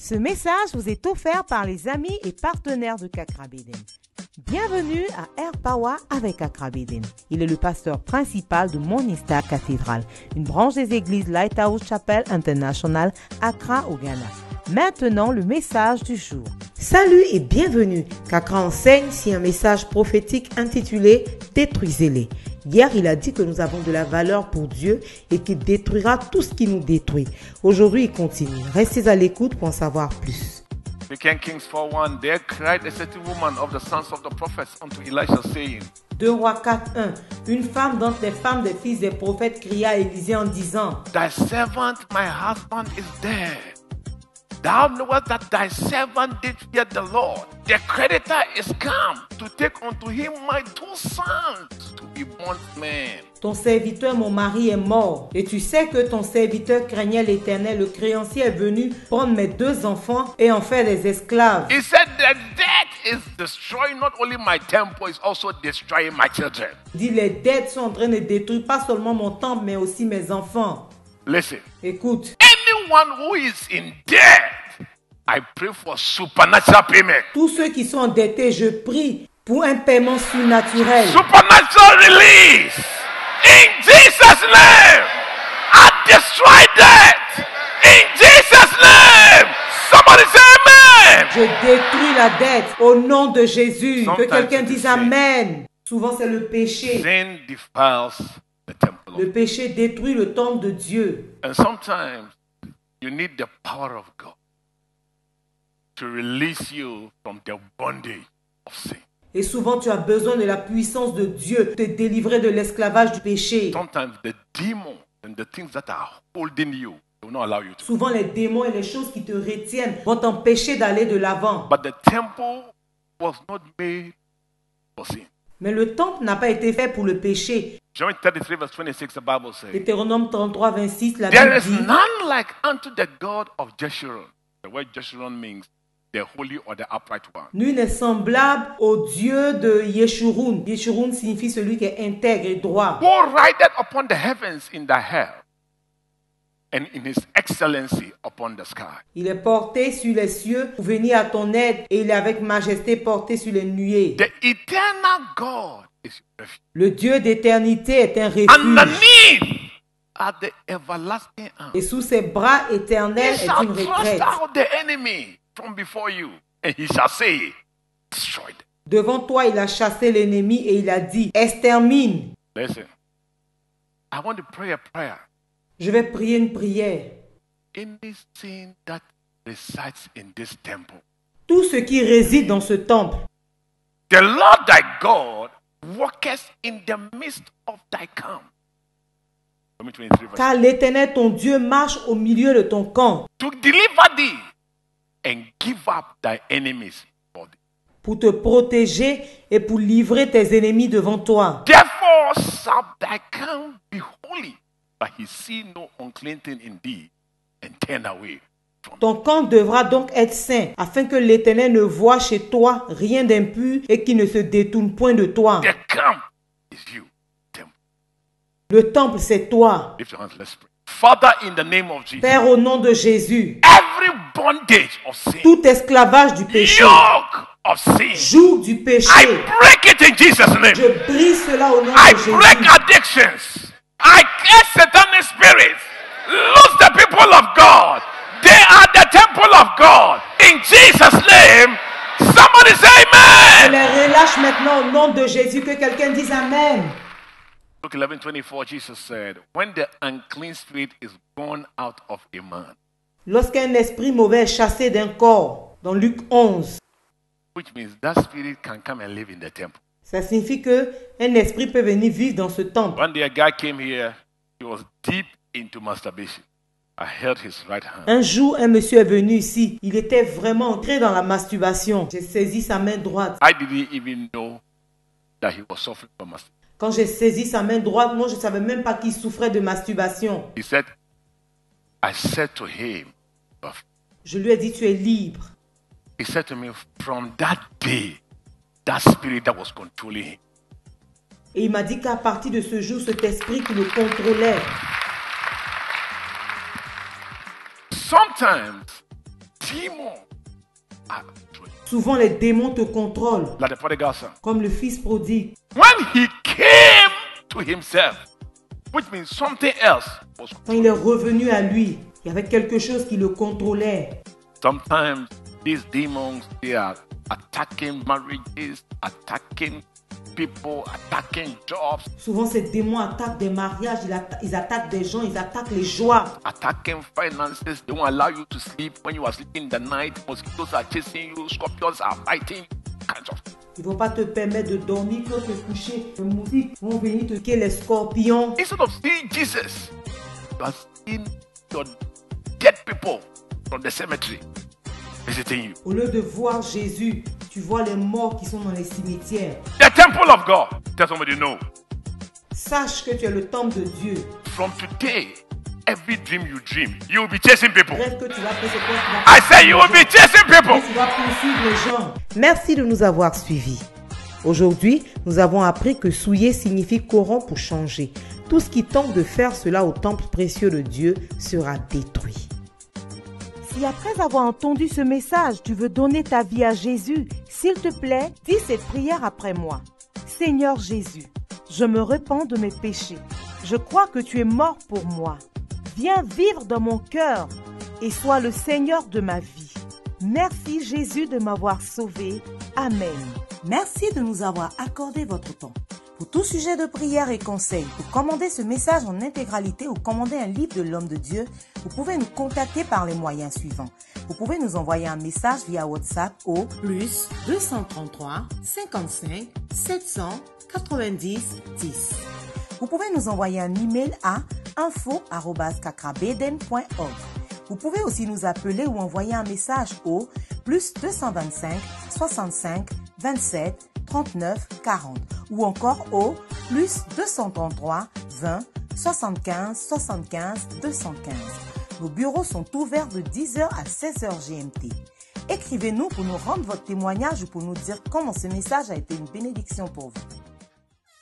Ce message vous est offert par les amis et partenaires de Kakra Beden. Bienvenue à Air Power avec Kakra Beden. Il est le pasteur principal de Morning Star Cathedral, une branche des églises Lighthouse Chapel International, Accra au Ghana. Maintenant, le message du jour. Salut et bienvenue. Kakra enseigne sur un message prophétique intitulé « Détruisez-les ». Hier, il a dit que nous avons de la valeur pour Dieu et qu'il détruira tout ce qui nous détruit. Aujourd'hui, il continue. Restez à l'écoute pour en savoir plus. 2 Kings 4:1, there cried a certain woman of the sons of the prophets unto Elisha, saying, 2 Rois 4:1. Une femme d'entre les femmes des fils des prophètes cria à Élisée en disant, Thy servant, my husband, is dead. Thou knowest that thy servant did fear the Lord. The creditor is come to take unto him my 2 sons to be bondmen. ton serviteur, mon mari, est mort. Et tu sais que ton serviteur craignait l'Éternel. Le créancier est venu prendre mes 2 enfants et en faire des esclaves. He said, the death is destroying not only my temple, it's also destroying my children. Il dit, les dettes sont en train de détruire pas seulement mon temple, mais aussi mes enfants. Listen, Écoute, anyone who is in debt, I pray for supernatural payment. tous ceux qui sont endettés, je prie pour un paiement surnaturel. Supernatural release. In Jesus' name, I destroy death. In Jesus' name, somebody say amen. Je détruis la dette au nom de Jésus. Sometimes Que quelqu'un it is dise sin. Amen. Souvent, c'est le péché. Sin defiles the temple. Le péché détruit le temple de Dieu. And sometimes you need the power of God to release you from the bondage of sin. Et souvent, tu as besoin de la puissance de Dieu pour te délivrer de l'esclavage du péché. Sometimes the demons and the things that are holding you will not allow you to. Souvent, les démons et les choses qui te retiennent vont t'empêcher d'aller de l'avant. But the temple was not made for sin. Mais le temple n'a pas été fait pour le péché. John 33 verse 26, the Bible says, Deutéronome 33, 26, la there Bible is dit, none like unto the God of Jeshurun. The word Jeshurun means the holy or the upright one. nul n'est semblable au Dieu de Yeshurun. Yeshurun signifie celui qui est intègre et droit. Who rideth upon the heavens in the air, and in his excellency upon the sky. Il est porté sur les cieux pour venir à ton aide et il est avec majesté porté sur les nuées. The eternal God is your refuge. Le Dieu d'éternité est un refuge. Underneath are the everlasting arms. Et sous ses bras éternels He est shall une thrust retraite. out the enemy from before you, and he shall say, destroy them. Devant toi, il a chassé l'ennemi et il a dit, extermine. Listen, I want to pray a prayer. Je vais prier une prière. Anything that resides in this temple, Tout ce qui réside dans ce temple, the Lord thy God walketh in the midst of thy camp. Romans 23 verse. car l'Éternel ton Dieu marche au milieu de ton camp To deliver thee and give up thy enemies for thee. pour te protéger et pour livrer tes ennemis devant toi. Therefore shall thy camp be holy, that he see no unclean thing in thee, and turn away from thee. Ton camp devra donc être saint, afin que l'Éternel ne voie chez toi rien d'impur et qu'il ne se détourne point de toi. The camp is you, temple. Le temple, c'est toi. Lift your hands, let's pray. Father, in the name of Jesus, Père, au nom de Jésus, every bondage of sin, tout esclavage du péché, yoke of sin, joug du péché, I break it in Jesus' name. je brise cela au nom I de break Jésus. addictions. I curse satanic spirits. Lose the people of God. They are the temple of God. In Jesus' name, somebody say Je amen. les relâche maintenant au nom de Jésus. Que quelqu'un dise Amen. Luke 11:24, Jesus said, when the unclean spirit is gone out of a man, Lorsqu'un esprit mauvais est chassé d'un corps, dans Luc 11, which means that spirit can come and live in the temple. ça signifie que un esprit peut venir vivre dans ce temple. One day a guy came here, he was deep into masturbation. I held his right hand. Un jour, un monsieur est venu ici. Il était vraiment entré dans la masturbation. J'ai saisi sa main droite. I didn't even know that he was suffering from masturbation. Quand j'ai saisi sa main droite, moi, je ne savais même pas qu'il souffrait de masturbation. He said, I said to him, Je lui ai dit, tu es libre. he said to me, from that day, that spirit that was controlling him, Et il m'a dit qu'à partir de ce jour, cet esprit qui le contrôlait, sometimes demons are doing. Souvent, les démons te contrôlent, Like the prodigal son. comme le fils prodigue. When he came to himself, which means something else was. Quand il est revenu à lui, il y avait quelque chose qui le contrôlait. Sometimes these demons, they are attacking marriages, attacking people, attacking jobs, Souvent, ces démons attaquent des mariages, ils attaquent des gens, ils attaquent les joies. attacking finances. They won't allow you to sleep when you are sleeping in the night. Mosquitoes are chasing you, scorpions are biting, kinds of. Ils ne vont pas te permettre de dormir, quand te coucher. Les moustiques vont venir te tuer, les scorpions. Instead of seeing Jesus, you are seeing your dead people from the cemetery visiting you. Au lieu de voir Jésus, tu vois les morts qui sont dans les cimetières. The temple of God. Tell somebody no. Sache que tu es le temple de Dieu. From today, every dream you dream, you will be chasing people. Rêve que tu vas poursuivre. I say you will be chasing people. Tu vas poursuivre les gens. Merci de nous avoir suivis. Aujourd'hui, nous avons appris que souiller signifie corrompre ou changer. Tout ce qui tente de faire cela au temple précieux de Dieu sera détruit. Si après avoir entendu ce message, tu veux donner ta vie à Jésus, s'il te plaît, dis cette prière après moi. Seigneur Jésus, je me repens de mes péchés. Je crois que tu es mort pour moi. Viens vivre dans mon cœur et sois le Seigneur de ma vie. Merci Jésus de m'avoir sauvé. Amen. Merci de nous avoir accordé votre temps. Pour tout sujet de prière et conseils, pour commander ce message en intégralité ou commander un livre de l'homme de Dieu, vous pouvez nous contacter par les moyens suivants. Vous pouvez nous envoyer un message via WhatsApp au plus 233 55 790 10. Vous pouvez nous envoyer un email à info@kakrabeden.org. Vous pouvez aussi nous appeler ou envoyer un message au plus 225 65 27 39 40 ou encore au plus 233 20 75 75 215. Nos bureaux sont ouverts de 10h à 16h GMT. Écrivez-nous pour nous rendre votre témoignage ou pour nous dire comment ce message a été une bénédiction pour vous.